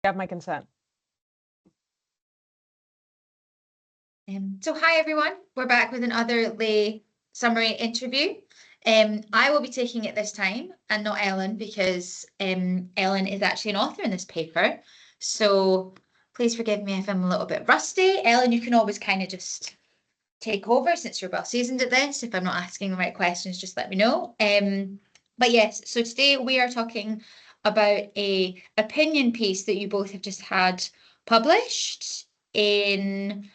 You have my consent. So hi everyone, we're back with another lay summary interview. I will be taking it this time and not Ellen because Ellen is actually an author in this paper. So please forgive me if I'm a little bit rusty. Ellen, you can always kind of just take over since you're well seasoned at this. If I'm not asking the right questions, just let me know. But yes, so today we are talking about a opinion piece that you both have just had published in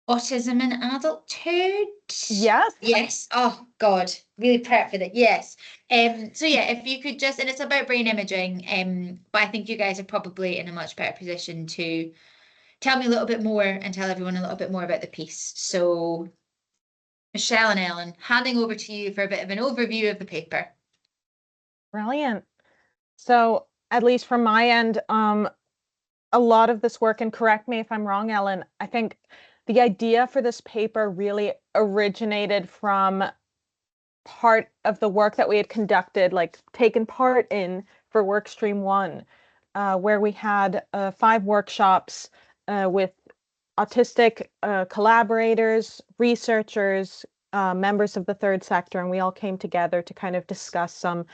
Autism in Adulthood. Yes. Yes. Oh God, really prepped for that. Yes. So yeah, if you could just, and it's about brain imaging. But I think you guys are probably in a much better position to tell me a little bit more and tell everyone a little bit more about the piece. So Michelle and Ellen, handing over to you for a bit of an overview of the paper. Brilliant. So at least from my end, a lot of this work, and correct me if I'm wrong, Ellen, I think the idea for this paper really originated from part of the work that we had conducted, like taken part in for Workstream 1, where we had 5 workshops with autistic collaborators, researchers, members of the third sector, and we all came together to kind of discuss some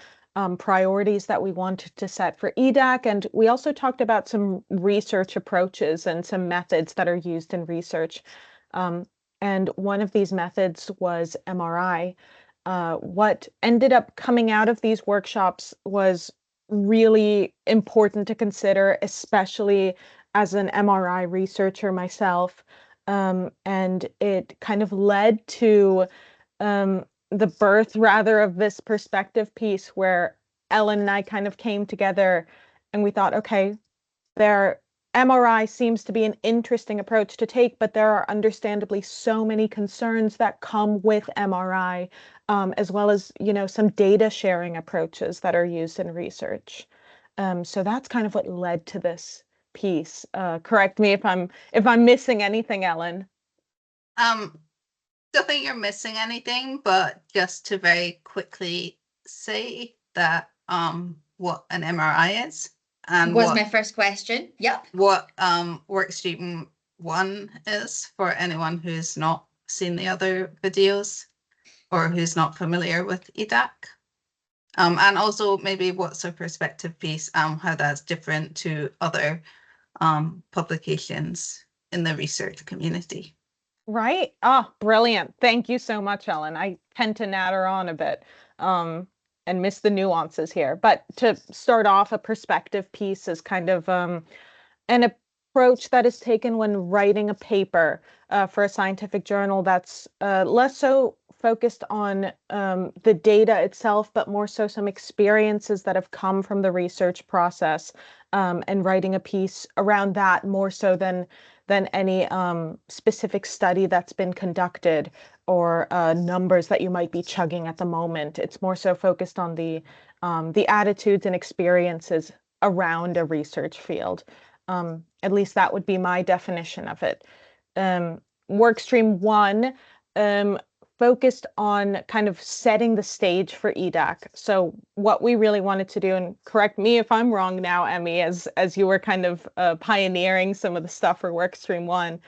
priorities that we wanted to set for EDAC. And we also talked about some research approaches and some methods that are used in research. Um, and one of these methods was MRI. What ended up coming out of these workshops was really important to consider, especially as an MRI researcher myself. And it kind of led to the birth, rather, of this perspective piece where Ellen and I kind of came together and we thought, okay, there MRI seems to be an interesting approach to take, but there are understandably so many concerns that come with MRI, as well as, some data sharing approaches that are used in research. So that's kind of what led to this piece. Correct me if I'm missing anything, Ellen. Um, don't think you're missing anything, but just to very quickly say that what an MRI is and Was my first question. Yep. what workstream 1 is for anyone who's not seen the other videos or who's not familiar with EDAC. And also maybe what's a perspective piece, how that's different to other publications in the research community. Right? Ah, brilliant. Thank you so much, Ellen. I tend to natter on a bit and miss the nuances here. But to start off, a perspective piece is kind of an approach that is taken when writing a paper for a scientific journal that's less so focused on the data itself, but more so some experiences that have come from the research process, and writing a piece around that more so than any specific study that's been conducted or numbers that you might be chugging at the moment. It's more so focused on the attitudes and experiences around a research field. At least that would be my definition of it. Workstream 1 focused on kind of setting the stage for EDAC. So what we really wanted to do, and correct me if I'm wrong now, Emmy, as you were kind of pioneering some of the stuff for Workstream 1.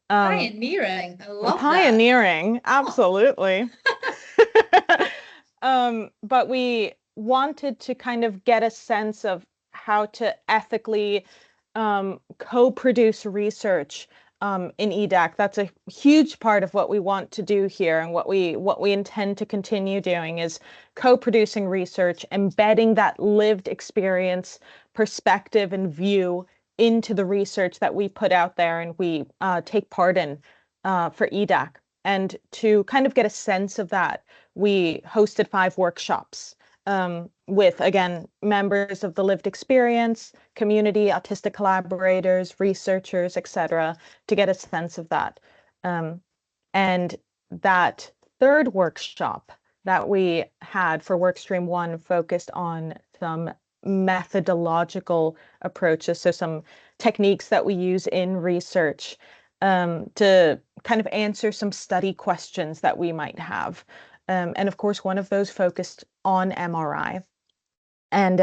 Pioneering. I love Pioneering, that. absolutely. But we wanted to kind of get a sense of how to ethically co-produce research in EDAC. That's a huge part of what we want to do here, and what we intend to continue doing is co-producing research, embedding that lived experience, perspective, and view into the research that we put out there and we take part in for EDAC. And to kind of get a sense of that, we hosted 5 workshops with, again, members of the lived experience community, autistic collaborators, researchers, etc., to get a sense of that. And that third workshop that we had for Workstream 1 focused on some methodological approaches, so some techniques that we use in research to kind of answer some study questions that we might have. And of course, one of those focused on MRI. And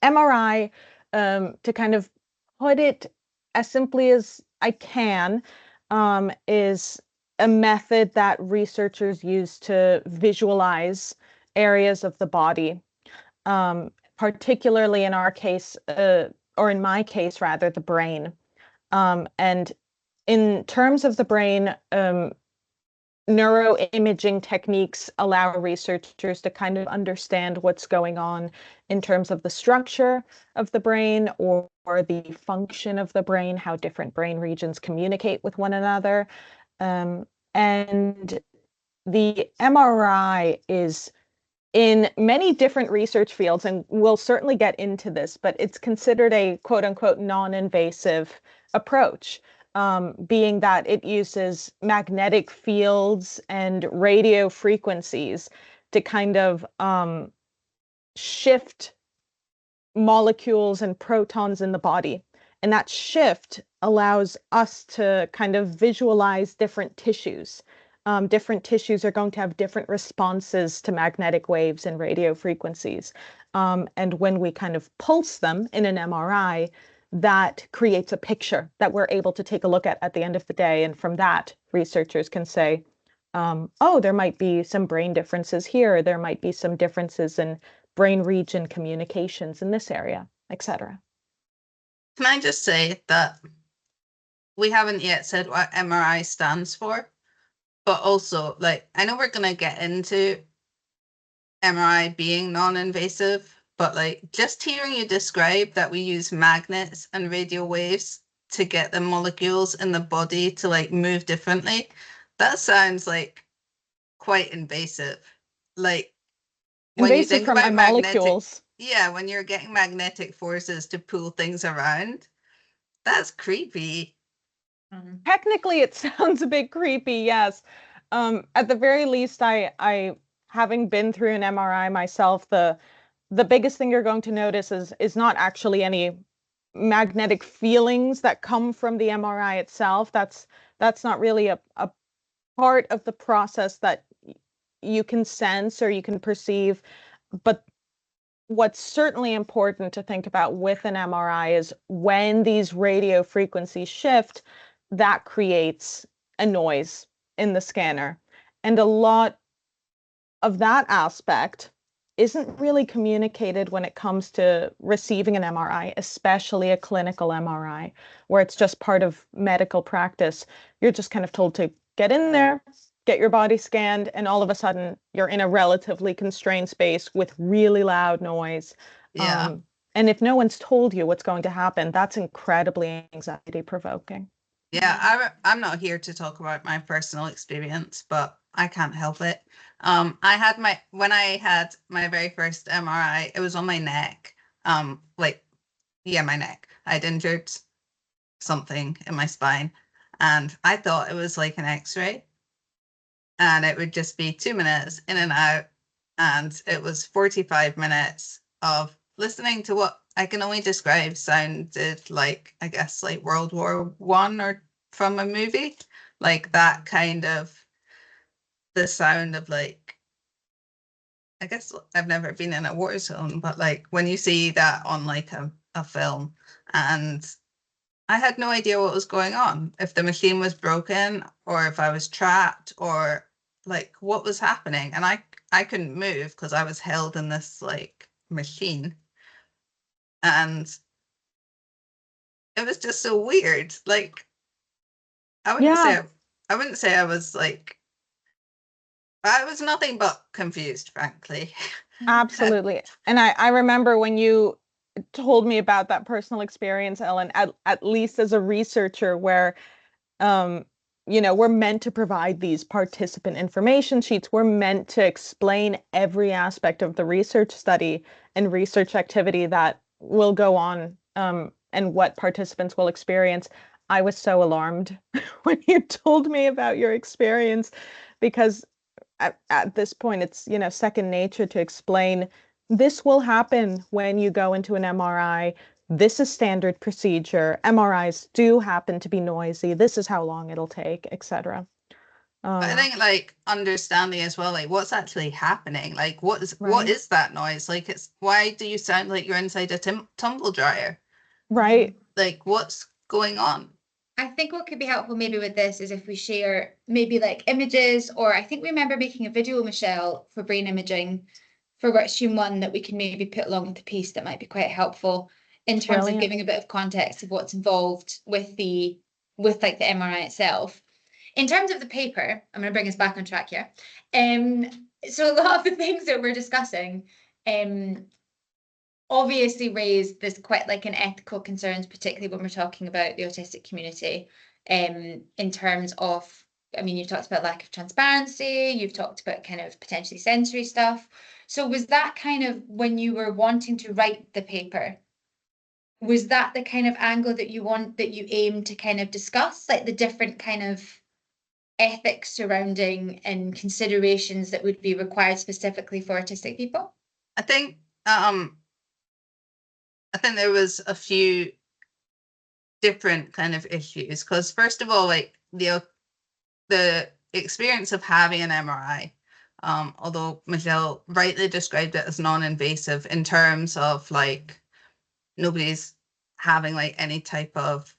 MRI, to kind of put it as simply as I can, is a method that researchers use to visualize areas of the body, particularly in our case, or in my case, rather, the brain. And in terms of the brain, neuroimaging techniques allow researchers to kind of understand what's going on in terms of the structure of the brain or the function of the brain, how different brain regions communicate with one another. And the MRI is in many different research fields, and we'll certainly get into this, but it's considered a quote unquote non-invasive approach, being that it uses magnetic fields and radio frequencies to kind of shift molecules and protons in the body. And that shift allows us to kind of visualize different tissues. Different tissues are going to have different responses to magnetic waves and radio frequencies. And when we kind of pulse them in an MRI, that creates a picture that we're able to take a look at the end of the day. And from that, researchers can say, oh, there might be some brain differences here. There might be some differences in brain region communications in this area, etc. Can I just say that we haven't yet said what MRI stands for, but also, like, I know we're going to get into MRI being non-invasive, but like just hearing you describe that we use magnets and radio waves to get the molecules in the body to like move differently, that sounds like quite invasive. Like when you Invasive think for my about magnetic, molecules. yeah, when you're getting magnetic forces to pull things around, that's creepy. Technically, it sounds a bit creepy, yes. At the very least, I having been through an MRI myself, the biggest thing you're going to notice is not actually any magnetic feelings that come from the MRI itself. That's not really a part of the process that you can sense or you can perceive. But what's certainly important to think about with an MRI is when these radio frequencies shift, that creates a noise in the scanner. And a lot of that aspect isn't really communicated when it comes to receiving an MRI, especially a clinical MRI, where it's just part of medical practice. You're just kind of told to get in there, get your body scanned, and all of a sudden you're in a relatively constrained space with really loud noise. Yeah. And if no one's told you what's going to happen, that's incredibly anxiety provoking. Yeah, I'm not here to talk about my personal experience, but I can't help it. When I had my very first MRI, it was on my neck. My neck. I'd injured something in my spine, and I thought it was like an X-ray, and it would just be 2 minutes in and out, and it was 45 minutes of listening to what I can only describe sounded like, I guess, like World War I or from a movie, like that kind of the sound of like, I guess I've never been in a war zone, but like when you see that on like a film, and I had no idea what was going on, if the machine was broken or if I was trapped or like what was happening. And I couldn't move because I was held in this like machine. And it was just so weird. Like I wouldn't Yeah, say I wouldn't say I was like I was nothing but confused, frankly. absolutely. And I remember when you told me about that personal experience, Ellen, at least as a researcher, where um, we're meant to provide these participant information sheets. We're meant to explain every aspect of the research study and research activity that will go on, and what participants will experience. I was so alarmed when you told me about your experience because at this point, it's, second nature to explain this will happen when you go into an MRI. This is standard procedure. MRIs do happen to be noisy. This is how long it'll take, etc. I think like understanding as well, like what's actually happening, like what Right. is that noise? Like it's why do you sound like you're inside a tumble dryer? Right. like what's going on. I think what could be helpful maybe with this is if we share maybe like images, or I think we remember making a video, Michelle, for brain imaging for workstream 1 that we can maybe put along with the piece that might be quite helpful in terms of giving a bit of context of what's involved with like the MRI itself. In terms of the paper, I'm going to bring us back on track here. So a lot of the things that we're discussing obviously raise this quite like an ethical concerns, particularly when we're talking about the autistic community, in terms of, I mean, you've talked about lack of transparency, you've talked about kind of potentially sensory stuff. So was that kind of, when you were wanting to write the paper, was that the kind of angle that you aim to kind of discuss, like the different kind of ethics surrounding and considerations that would be required specifically for autistic people? I think there was a few different kind of issues, because first of all, like the experience of having an MRI, although Michelle rightly described it as non-invasive in terms of like nobody's having like any type of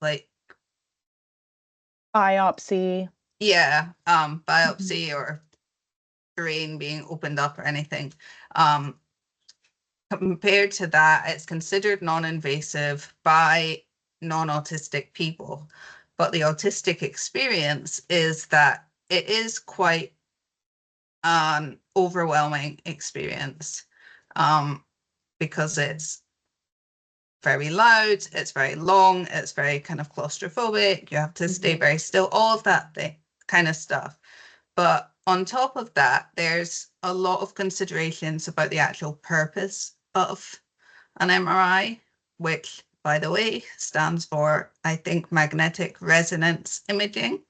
like biopsy. Yeah, biopsy or brain being opened up or anything. Compared to that, it's considered non-invasive by non-autistic people. But the autistic experience is that it is quite an overwhelming experience, because it's very loud, it's very long, it's very kind of claustrophobic, you have to stay very still, all of that kind of stuff. But on top of that, there's a lot of considerations about the actual purpose of an MRI, which, by the way, stands for, I think, magnetic resonance imaging.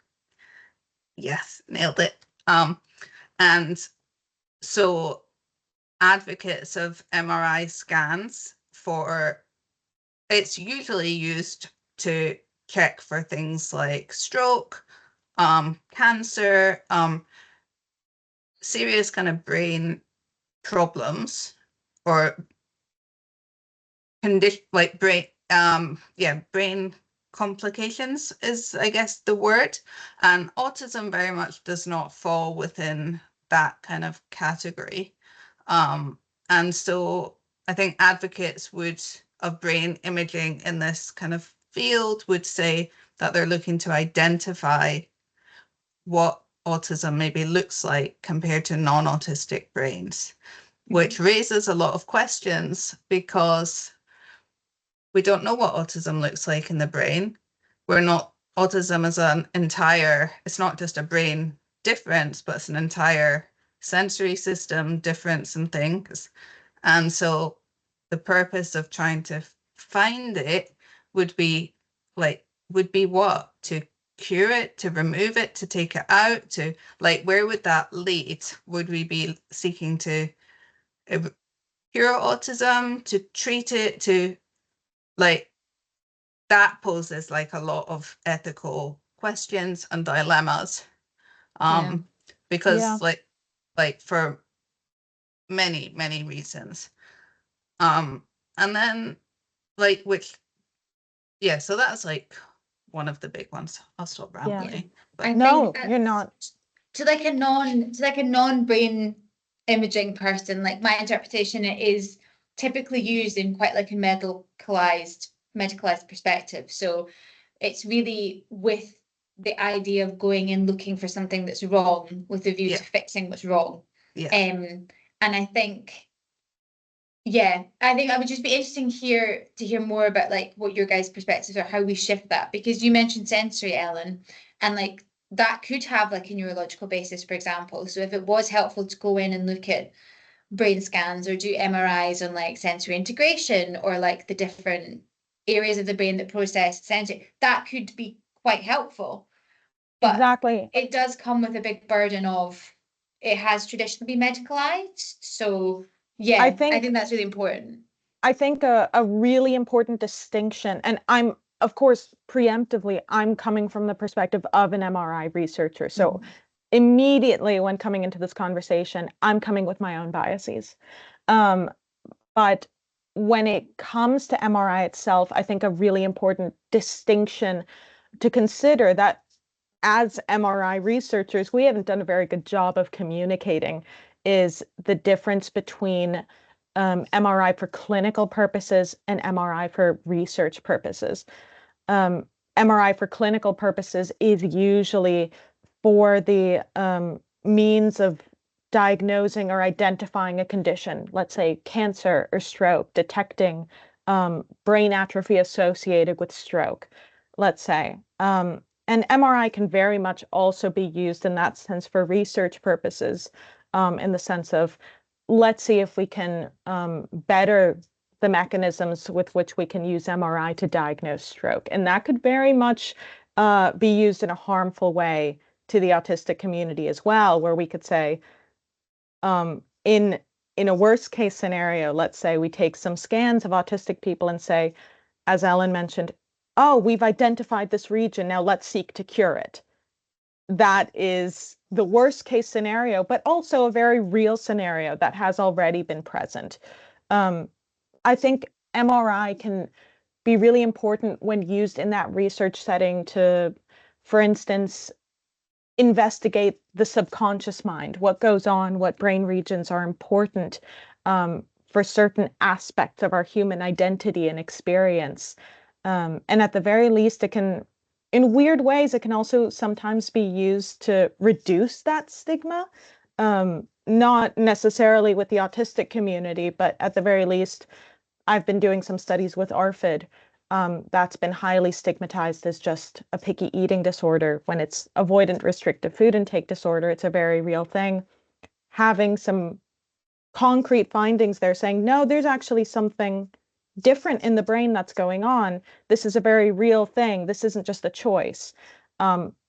Yes, nailed it. And so advocates of MRI scans it's usually used to check for things like stroke, cancer, serious kind of brain problems, or condition like brain complications is, I guess, the word. And autism very much does not fall within that kind of category. And so I think advocates of brain imaging in this kind of field would say that they're looking to identify what autism maybe looks like compared to non-autistic brains, which raises a lot of questions because we don't know what autism looks like in the brain. Autism is it's not just a brain difference, but it's an entire sensory system difference and things. And so the purpose of trying to find it would be what? To cure it, to remove it, to take it out, to like, where would that lead? Would we be seeking to cure autism, to treat it, to like, that poses like a lot of ethical questions and dilemmas, because like for many reasons, and then like so that's like one of the big ones. I'll stop rambling. I No, think you're not. To like a non-brain imaging person, like my interpretation, it is typically used in quite like a medicalized perspective. So it's really with the idea of going and looking for something that's wrong with a view to fixing what's wrong. And I think I would just be interesting here to hear more about like what your guys' perspectives are, how we shift that, because you mentioned sensory, Ellen, and like that could have like a neurological basis, for example. So if it was helpful to go in and look at brain scans or do MRIs on like sensory integration or like the different areas of the brain that process sensory, that could be quite helpful. But exactly, it does come with a big burden of it has traditionally been medicalized. So I think that's really important. I think a really important distinction, and I'm, of course, preemptively, I'm coming from the perspective of an MRI researcher. So immediately when coming into this conversation, I'm coming with my own biases. But when it comes to MRI itself, I think a really important distinction to consider that as MRI researchers, we haven't done a very good job of communicating is the difference between MRI for clinical purposes and MRI for research purposes. Um, MRI for clinical purposes is usually for the means of diagnosing or identifying a condition, let's say cancer or stroke, detecting brain atrophy associated with stroke, let's say. And MRI can very much also be used in that sense for research purposes, in the sense of let's see if we can better the mechanisms with which we can use MRI to diagnose stroke. And that could very much be used in a harmful way to the autistic community as well, where we could say, in a worst case scenario, let's say we take some scans of autistic people and say, as Ellen mentioned, oh, we've identified this region, now let's seek to cure it. That is the worst case scenario, but also a very real scenario that has already been present. I think MRI can be really important when used in that research setting to, for instance, investigate the subconscious mind, what goes on, what brain regions are important for certain aspects of our human identity and experience. And at the very least, it can, in weird ways, it can also sometimes be used to reduce that stigma. Not necessarily with the autistic community, but at the very least, I've been doing some studies with ARFID. That's been highly stigmatized as just a picky eating disorder when it's avoidant restrictive food intake disorder. It's a very real thing. Having some concrete findings there saying, no, there's actually something different in the brain that's going on. This is a very real thing. This isn't just a choice.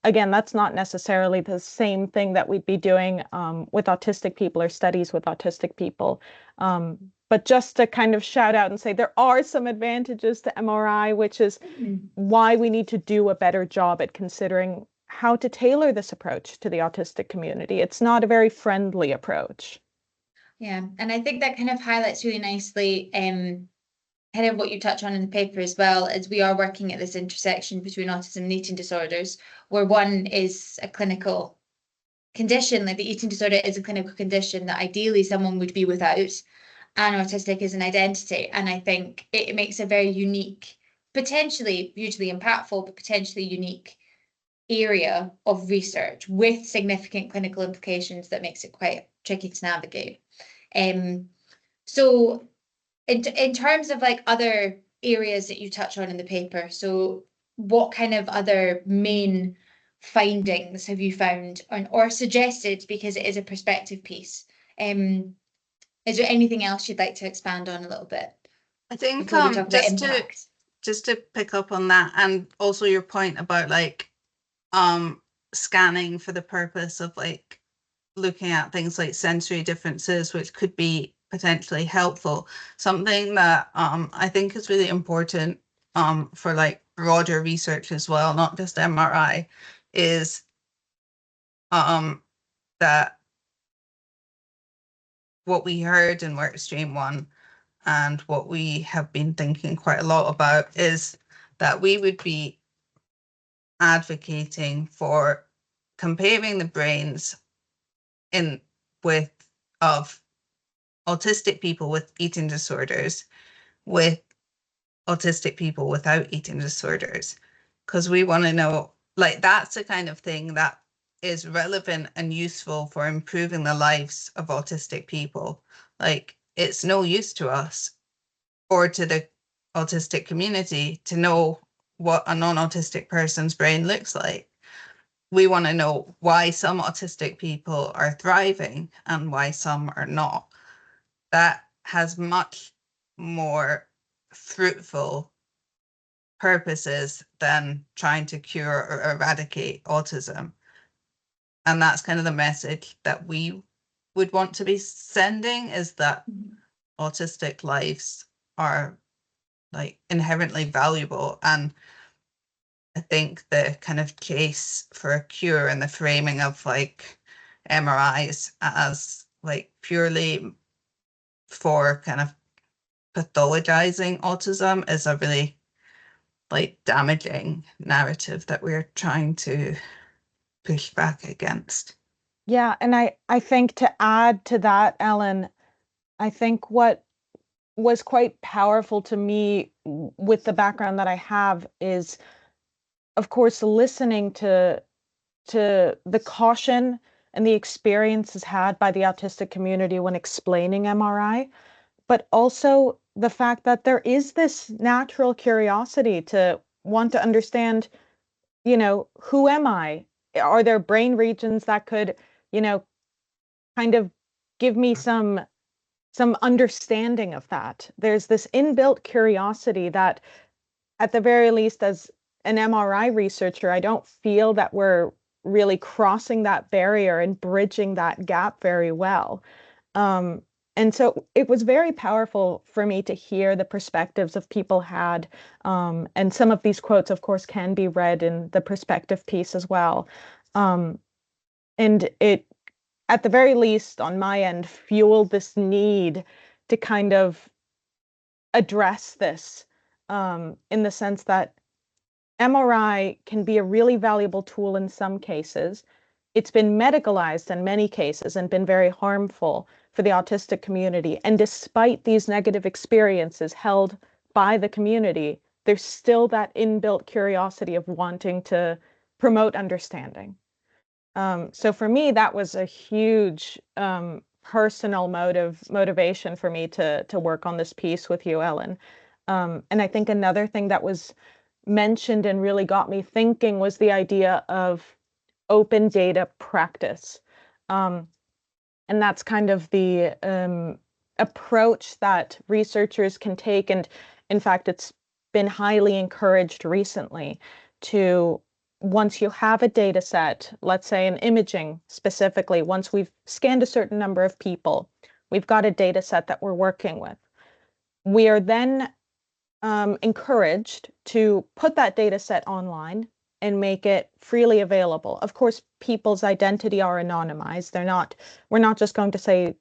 Again, that's not necessarily the same thing that we'd be doing with autistic people or studies with autistic people. But just to kind of shout out and say there are some advantages to MRI, which is why we need to do a better job at considering how to tailor this approach to the autistic community. It's not a very friendly approach. Yeah, and I think that kind of highlights really nicely kind of what you touch on in the paper as well, is we are working at this intersection between autism and eating disorders, where one is a clinical condition, like the eating disorder is a clinical condition that ideally someone would be without, and autistic is an identity. And I think it makes a very unique, potentially hugely impactful, but potentially unique area of research with significant clinical implications that makes it quite tricky to navigate. So in terms of like other areas that you touch on in the paper, so what kind of other main findings have you found or suggested, because it is a perspective piece? Is there anything else you'd like to expand on a little bit I think before we talk about impact? just to pick up on that, and also your point about like scanning for the purpose of like looking at things like sensory differences, which could be potentially helpful. Something that I think is really important for like broader research as well, not just MRI, is that what we heard in Workstream 1 and what we have been thinking quite a lot about is that we would be advocating for comparing the brains of autistic people with eating disorders with autistic people without eating disorders, because we want to know, like, that's the kind of thing that is relevant and useful for improving the lives of autistic people. Like, it's no use to us or to the autistic community to know what a non-autistic person's brain looks like. We want to know why some autistic people are thriving and why some are not. That has much more fruitful purposes than trying to cure or eradicate autism. And that's kind of the message that we would want to be sending, is that autistic lives are like inherently valuable. And I think the kind of case for a cure and the framing of like MRIs as like purely for kind of pathologizing autism is a really like damaging narrative that we're trying to push back against. Yeah, and I think to add to that, Ellen, I think what was quite powerful to me with the background that I have is, of course, listening to the caution and the experiences had by the autistic community when explaining MRI, but also the fact that there is this natural curiosity to want to understand, who am I? Are there brain regions that could, you know, kind of give me some understanding of that? There's this inbuilt curiosity that, at the very least, as an MRI researcher, I don't feel that we're really crossing that barrier and bridging that gap very well. Um, and so it was very powerful for me to hear the perspectives of people had. And some of these quotes, of course, can be read in the perspective piece as well. Um, and it, at the very least, on my end, fueled this need to kind of address this, in the sense that MRI can be a really valuable tool in some cases. It's been medicalized in many cases and been very harmful for the autistic community. And despite these negative experiences held by the community, there's still that inbuilt curiosity of wanting to promote understanding. So for me, that was a huge personal motivation for me to work on this piece with you, Ellen. And I think another thing that was mentioned and really got me thinking was the idea of open data practice. Um, and that's kind of the approach that researchers can take. And in fact, it's been highly encouraged recently to, once you have a data set, let's say in imaging specifically, once we've scanned a certain number of people, we've got a data set that we're working with. We are then encouraged to put that data set online and make it freely available. Of course, people's identity are anonymized. We're not just going to say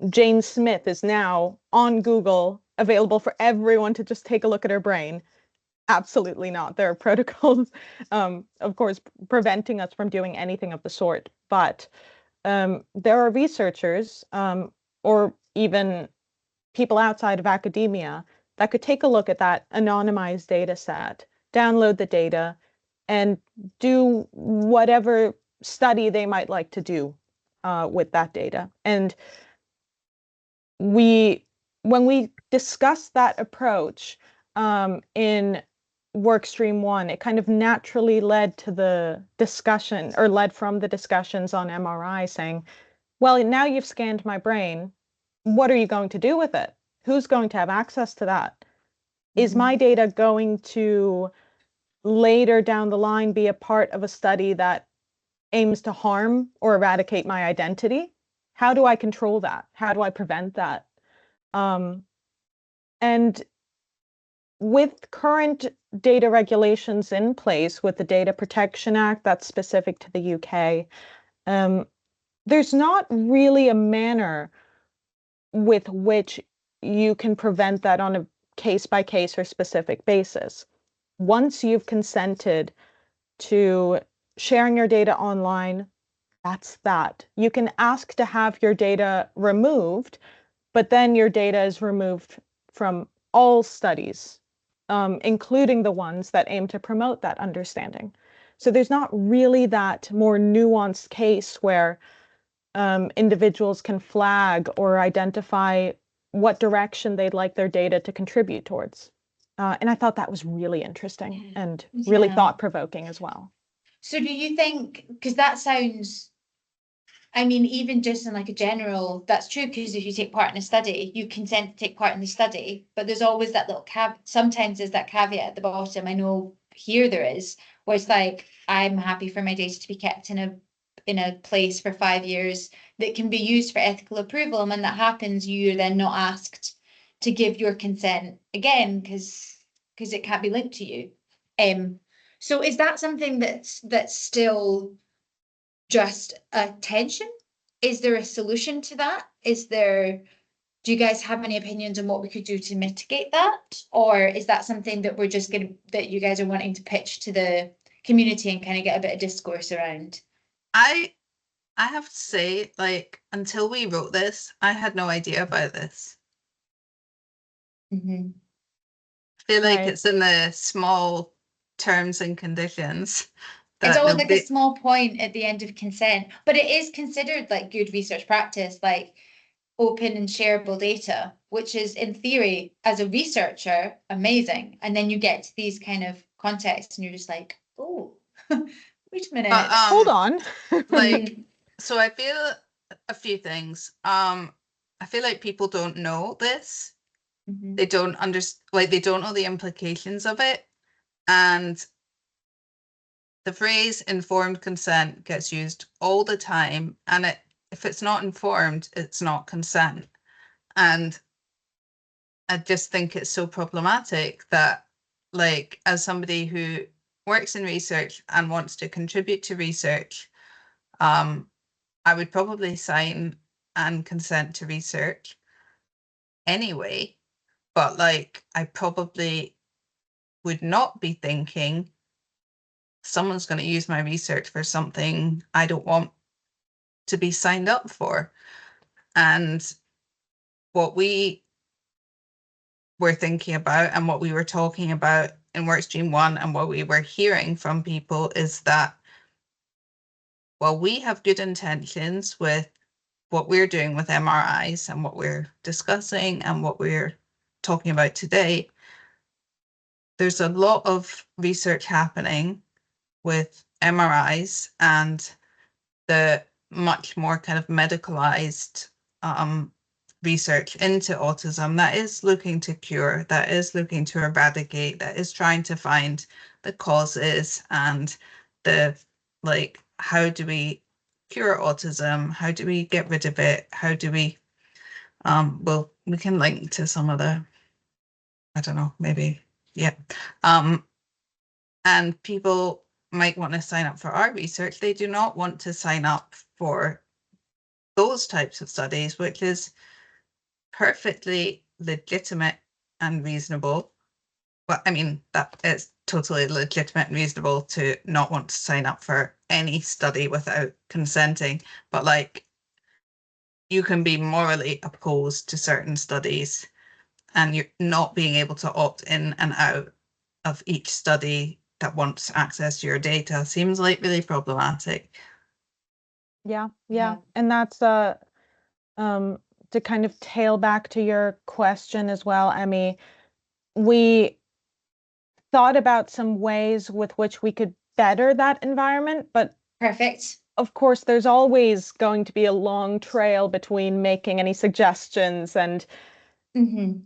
Jane Smith is now on Google, available for everyone to just take a look at her brain. Absolutely not. There are protocols, of course, preventing us from doing anything of the sort. But there are researchers, or even people outside of academia, that could take a look at that anonymized data set, download the data, and do whatever study they might like to do with that data. And when we discussed that approach in workstream 1, it kind of naturally led to the discussion, or led from the discussions on MRI, saying, well, now you've scanned my brain. What are you going to do with it? Who's going to have access to that? Is my data going to later down the line be a part of a study that aims to harm or eradicate my identity? How do I control that? How do I prevent that? And with current data regulations in place, with the Data Protection Act that's specific to the UK, there's not really a manner with which you can prevent that on a case by case or specific basis. Once you've consented to sharing your data online, that's that. You can ask to have your data removed, but then your data is removed from all studies, including the ones that aim to promote that understanding. So there's not really that more nuanced case where individuals can flag or identify what direction they'd like their data to contribute towards. And I thought that was really interesting and really thought-provoking as well. So do you think, because that sounds, I mean, even just in like a general, that's true, because if you take part in a study, you consent to take part in the study, but there's always that little sometimes there's that caveat at the bottom. I know here there is, where it's like, I'm happy for my data to be kept in a place for 5 years that can be used for ethical approval. And when that happens, you're then not asked to give your consent again, because it can't be linked to you. So is that something that's still just a tension? Is there a solution to that? Is there Do you guys have any opinions on what we could do to mitigate that? Or is that something that we're just that you guys are wanting to pitch to the community and kind of get a bit of discourse around? I have to say, like, until we wrote this, I had no idea about this. Mm-hmm. I feel like Right. it's in the small terms and conditions It's that always like a nobody. small point at the end of consent, but it is considered like good research practice, like open and shareable data, which is in theory, as a researcher, amazing. And then you get to these kind of contexts and you're just like, oh, wait a But minute. Hold on. like, so I feel a few things. I feel like people don't know this. Mhm. They don't understand, like, they don't know the implications of it. And the phrase informed consent gets used all the time. And if it's not informed, it's not consent. And I just think it's so problematic that, like, as somebody who works in research and wants to contribute to research, I would probably sign and consent to research anyway, but like, I probably would not be thinking someone's going to use my research for something I don't want to be signed up for. And what we were thinking about and what we were talking about in Workstream 1 and what we were hearing from people is that while we have good intentions with what we're doing with MRIs and what we're discussing and what we're talking about today, there's a lot of research happening with MRIs and the much more kind of medicalized research into autism that is looking to cure, that is looking to eradicate, that is trying to find the causes and the, like, how do we cure autism? How do we get rid of it? How do we, well, we can link to some of the, I don't know, maybe, yeah. And people might want to sign up for our research. They do not want to sign up for those types of studies, which is perfectly legitimate and reasonable. Well, I mean, that is totally legitimate and reasonable to not want to sign up for any study without consenting. But like, you can be morally opposed to certain studies and you're not being able to opt in and out of each study that wants access to your data seems like really problematic. Yeah. Yeah. And that's um to kind of tail back to your question as well, Emmy, we thought about some ways with which we could better that environment, but Perfect. of course, there's always going to be a long trail between making any suggestions and Mm-hmm.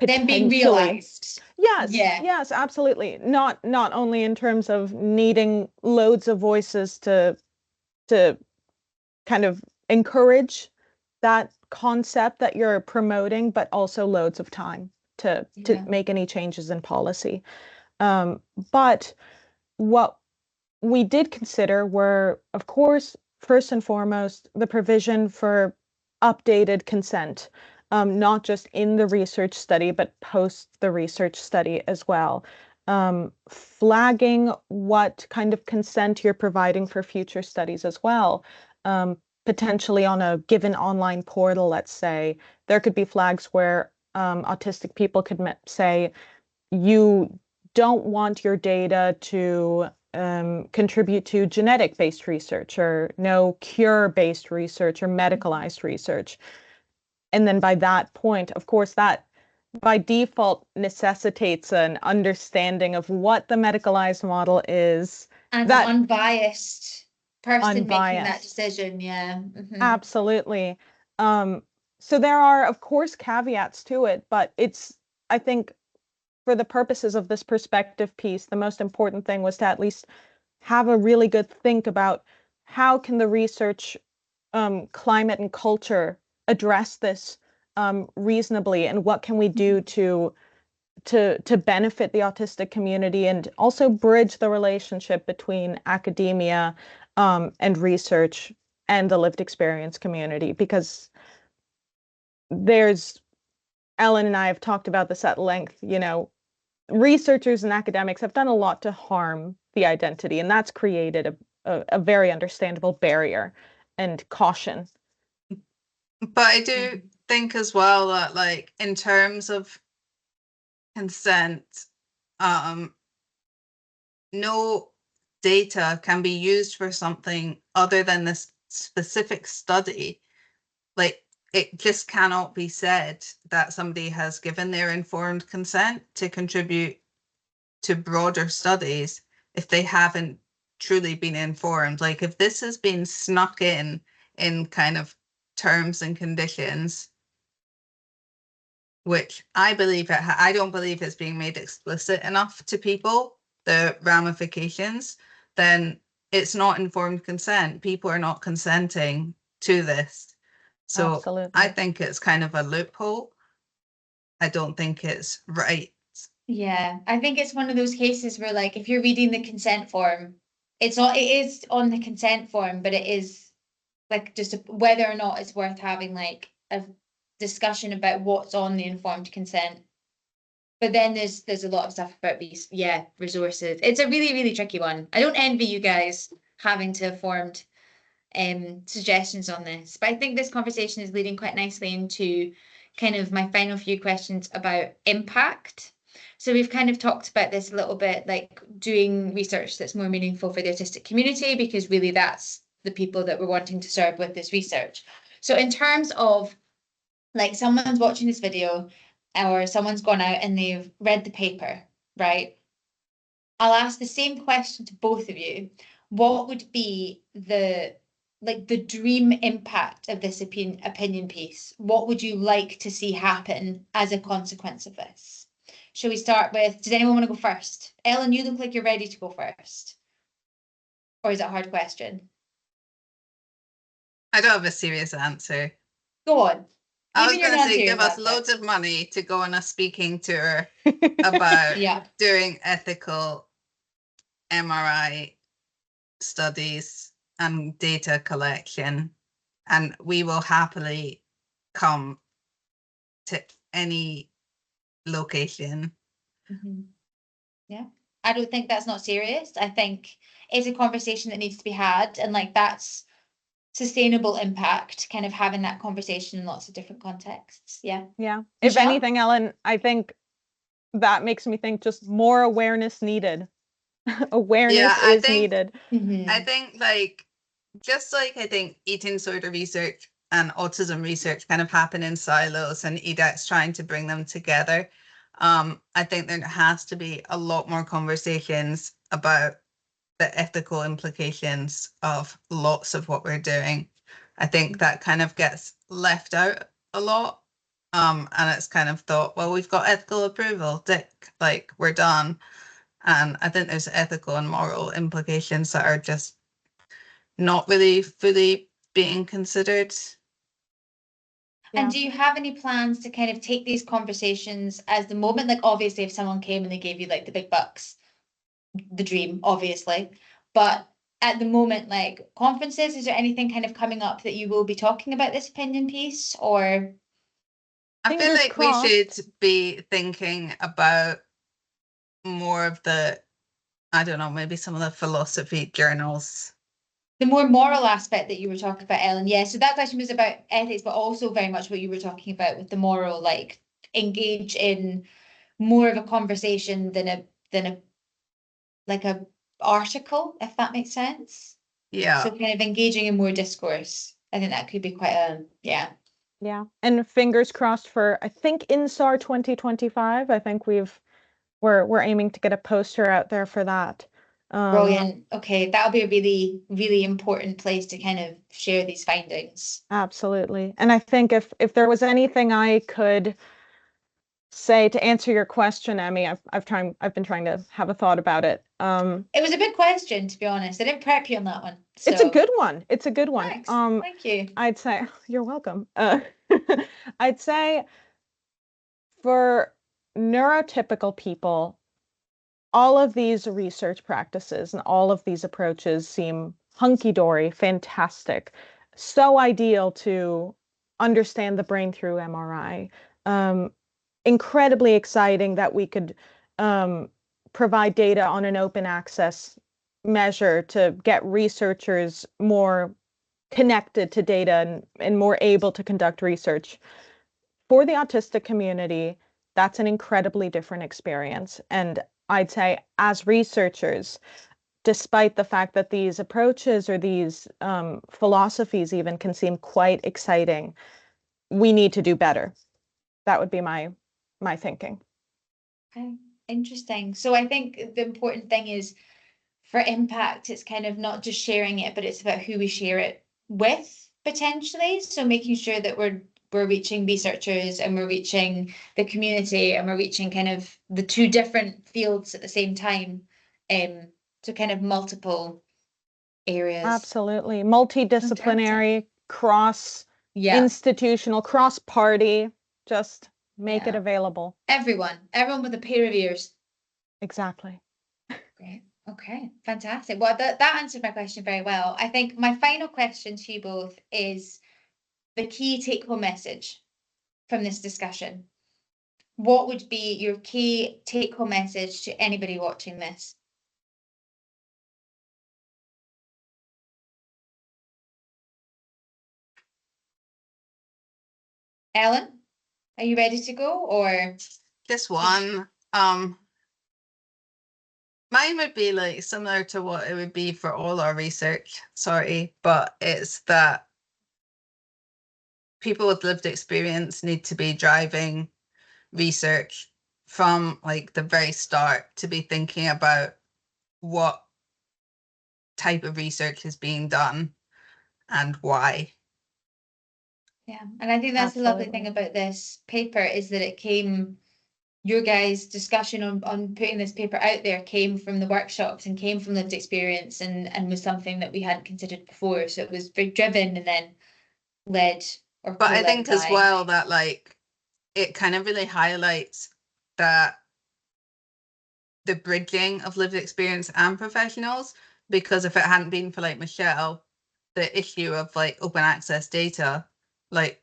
Then being potentially. realized. Yes, Yeah. yes, absolutely. Not only in terms of needing loads of voices to kind of encourage that concept that you're promoting, but also loads of time to Yeah. make any changes in policy. But what we did consider were, of course, first and foremost, the provision for updated consent, not just in the research study, but post the research study as well. Flagging what kind of consent you're providing for future studies as well. Potentially on a given online portal, let's say, there could be flags where autistic people could say, you don't want your data to contribute to genetic-based research or no cure-based research or medicalized research. And then by that point, of course, that by default necessitates an understanding of what the medicalized model is, And an that unbiased person making that unbiased. decision. Yeah. Mm-hmm. Absolutely. Um, so there are, of course, caveats to it, but I think, for the purposes of this perspective piece, the most important thing was to at least have a really good think about how can the research climate and culture address this reasonably, and what can we do to benefit the autistic community and also bridge the relationship between academia and research and the lived experience community, because Ellen and I have talked about this at length, researchers and academics have done a lot to harm the identity, and that's created a very understandable barrier and caution. But I do think as well that, like, in terms of consent, no data can be used for something other than this specific study. Like, it just cannot be said that somebody has given their informed consent to contribute to broader studies if they haven't truly been informed. Like, if this has been snuck in kind of terms and conditions, which I believe I don't believe it's being made explicit enough to people, the ramifications, then it's not informed consent. People are not consenting to this. So Absolutely. I think it's kind of a loophole. I don't think it's right. Yeah, I think it's one of those cases where, like, if you're reading the consent form, it is on the consent form, but it is like just whether or not it's worth having like a discussion about what's on the informed consent. But then there's a lot of stuff about these, resources. It's a really, really tricky one. I don't envy you guys having to have formed suggestions on this, but I think this conversation is leading quite nicely into kind of my final few questions about impact. So we've kind of talked about this a little bit, like doing research that's more meaningful for the autistic community, because really that's the people that we're wanting to serve with this research. So in terms of, like, someone's watching this video or someone's gone out and they've read the paper, right? I'll ask the same question to both of you. What would be the dream impact of this opinion piece? What would you like to see happen as a consequence of this? Shall we start with, does anyone want to go first? Ellen, you look like you're ready to go first. Or is it a hard question? I don't have a serious answer. Go on. I was Even going to say, give us answer. loads of money to go on a speaking tour about Yeah. doing ethical MRI studies and data collection, and we will happily come to any location. Yeah. I don't think that's not serious. I think it's a conversation that needs to be had, and like that's sustainable impact, kind of having that conversation in lots of different contexts. Yeah. Yeah. If Michelle? anything, Ellen, I think that makes me think just more awareness needed. Awareness is needed. I think, like, just like I think eating disorder research and autism research kind of happen in silos, and EDAC's trying to bring them together. I think there has to be a lot more conversations about the ethical implications of lots of what we're doing. I think that kind of gets left out a lot. And it's kind of thought, well, we've got ethical approval, tick, like we're done. And I think there's ethical and moral implications that are just not really fully being considered. And do you have any plans to kind of take these conversations as the moment? Like, obviously, if someone came and they gave you like the big bucks, the dream, obviously. But at the moment, like conferences, is there anything kind of coming up that you will be talking about this opinion piece, or? I feel like we should be thinking about more of the, I don't know, maybe some of the philosophy journals. The more moral aspect that you were talking about, Ellen. Yeah, so that question was about ethics, but also very much what you were talking about with the moral, like engage in more of a conversation than a like a article, if that makes sense. Yeah. So kind of engaging in more discourse. I think that could be quite a, yeah. Yeah. And fingers crossed for, I think, INSAR 2025. I think we're aiming to get a poster out there for that. Brilliant. Okay, that'll be a really, really important place to kind of share these findings. Absolutely. And I think if there was anything I could say to answer your question, Emmy, I've been trying to have a thought about it. It was a big question, to be honest. I didn't prep you on that one. So. It's a good one. It's a good one. Thanks. Thank you. I'd say you're welcome. I'd say for neurotypical people, all of these research practices and all of these approaches seem hunky-dory, fantastic, so ideal to understand the brain through MRI. Incredibly exciting that we could provide data on an open access measure to get researchers more connected to data and more able to conduct research. For the autistic community, that's an incredibly different experience. And I'd say as researchers, despite the fact that these approaches or these philosophies even can seem quite exciting, we need to do better. That would be my thinking. Okay, interesting. So I think the important thing is for impact, it's kind of not just sharing it, but it's about who we share it with potentially. So making sure that we're reaching researchers and we're reaching the community and we're reaching kind of the two different fields at the same time. So kind of multiple areas. Absolutely. Multidisciplinary, cross Yeah, institutional, cross party, just make it Yeah. available. everyone with a pair of ears. Exactly. Great. Okay, fantastic. Well, that answered my question very well. I think my final question to you both is the key take-home message from this discussion. What would be your key take-home message to anybody watching this? Ellen, are you ready to go or? Just one. Mine would be like similar to what it would be for all our research, sorry, but it's that people with lived experience need to be driving research from like the very start, to be thinking about what type of research is being done and why. Yeah, and I think that's the lovely thing about this paper is that it came, your guys' discussion on putting this paper out there came from the workshops and came from lived experience and was something that we hadn't considered before. So it was very driven and then led or But I co-led think as by. well that like it kind of really highlights that the bridging of lived experience and professionals, because if it hadn't been for like Michelle, the issue of like open access data, like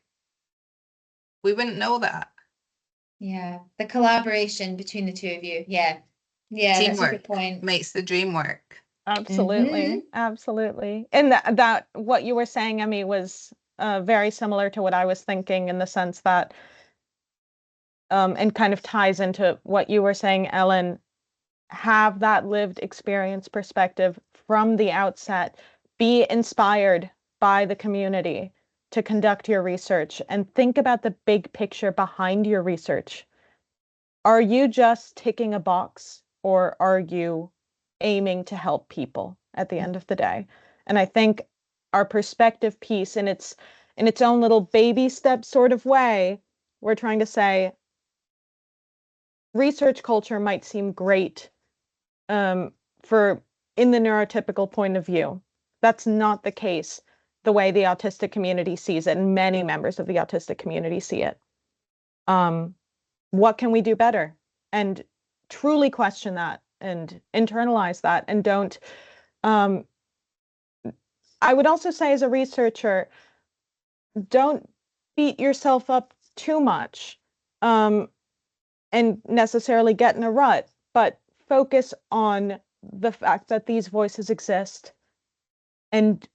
we wouldn't know that. Yeah, the collaboration between the two of you. Yeah, that's a good Teamwork point. makes the dream work. Absolutely. Absolutely. And that what you were saying, Emmy, was very similar to what I was thinking, in the sense that and kind of ties into what you were saying, Ellen, have that lived experience perspective from the outset. Be inspired by the community to conduct your research and think about the big picture behind your research. Are you just ticking a box, or are you aiming to help people at the end of the day? And I think our perspective piece, in its own little baby step sort of way, we're trying to say research culture might seem great for in the neurotypical point of view. That's not the case the way the autistic community sees it, and many members of the autistic community see it. What can we do better? And truly question that and internalize that, and don't. I would also say, as a researcher, don't beat yourself up too much and necessarily get in a rut, but focus on the fact that these voices exist and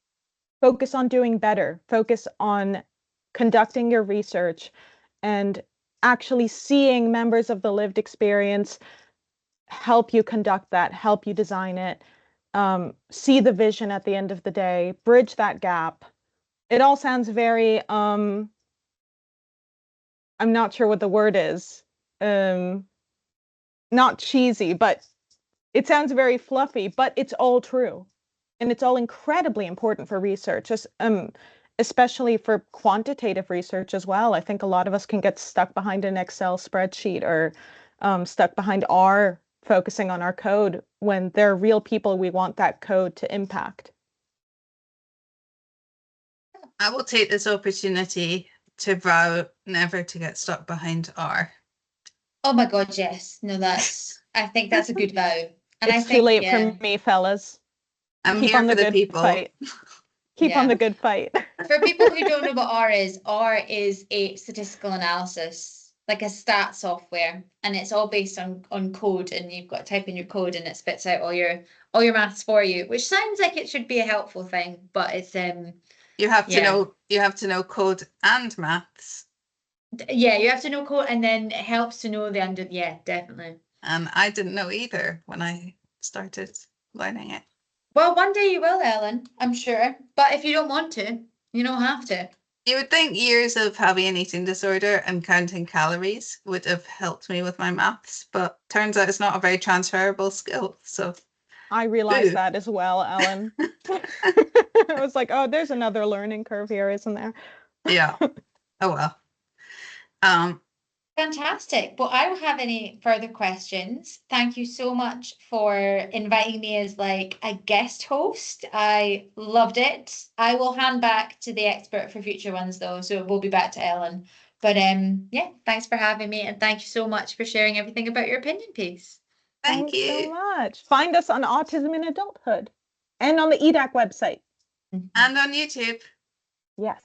focus on doing better. Focus on conducting your research and actually seeing members of the lived experience help you conduct that, help you design it, see the vision at the end of the day, bridge that gap. It all sounds very, I'm not sure what the word is, not cheesy, but it sounds very fluffy, but it's all true. And it's all incredibly important for research, especially for quantitative research as well. I think a lot of us can get stuck behind an Excel spreadsheet, or stuck behind R, focusing on our code, when there are real people we want that code to impact. I will take this opportunity to vow never to get stuck behind R. Oh my God, yes. No, I think that's a good vow. And It's too late for me, fellas. I'm Keep here on for the the good people. fight. Keep on Yeah. the good fight. For people who don't know what R is a statistical analysis, like a stat software, and it's all based on code, and you've got to type in your code and it spits out all your maths for you, which sounds like it should be a helpful thing, but it's You have to Yeah. know code and maths. yeah, you have to know code, and then it helps to know the under. Yeah, definitely. And I didn't know either when I started learning it. Well, one day you will, Ellen, I'm sure. But if you don't want to, you don't have to. You would think years of having an eating disorder and counting calories would have helped me with my maths, but turns out it's not a very transferable skill. So I realized Ooh. that as well, Ellen. I was like, oh, there's another learning curve here, isn't there? yeah. Oh well. Um, Fantastic. Well, I don't have any further questions. Thank you so much for inviting me as like a guest host. I loved it. I will hand back to the expert for future ones though, so we'll be back to Ellen. But yeah, thanks for having me, and thank you so much for sharing everything about your opinion piece. thank Thanks so you. much. Find us on Autism in Adulthood and on the EDAC website. And on YouTube. Yes.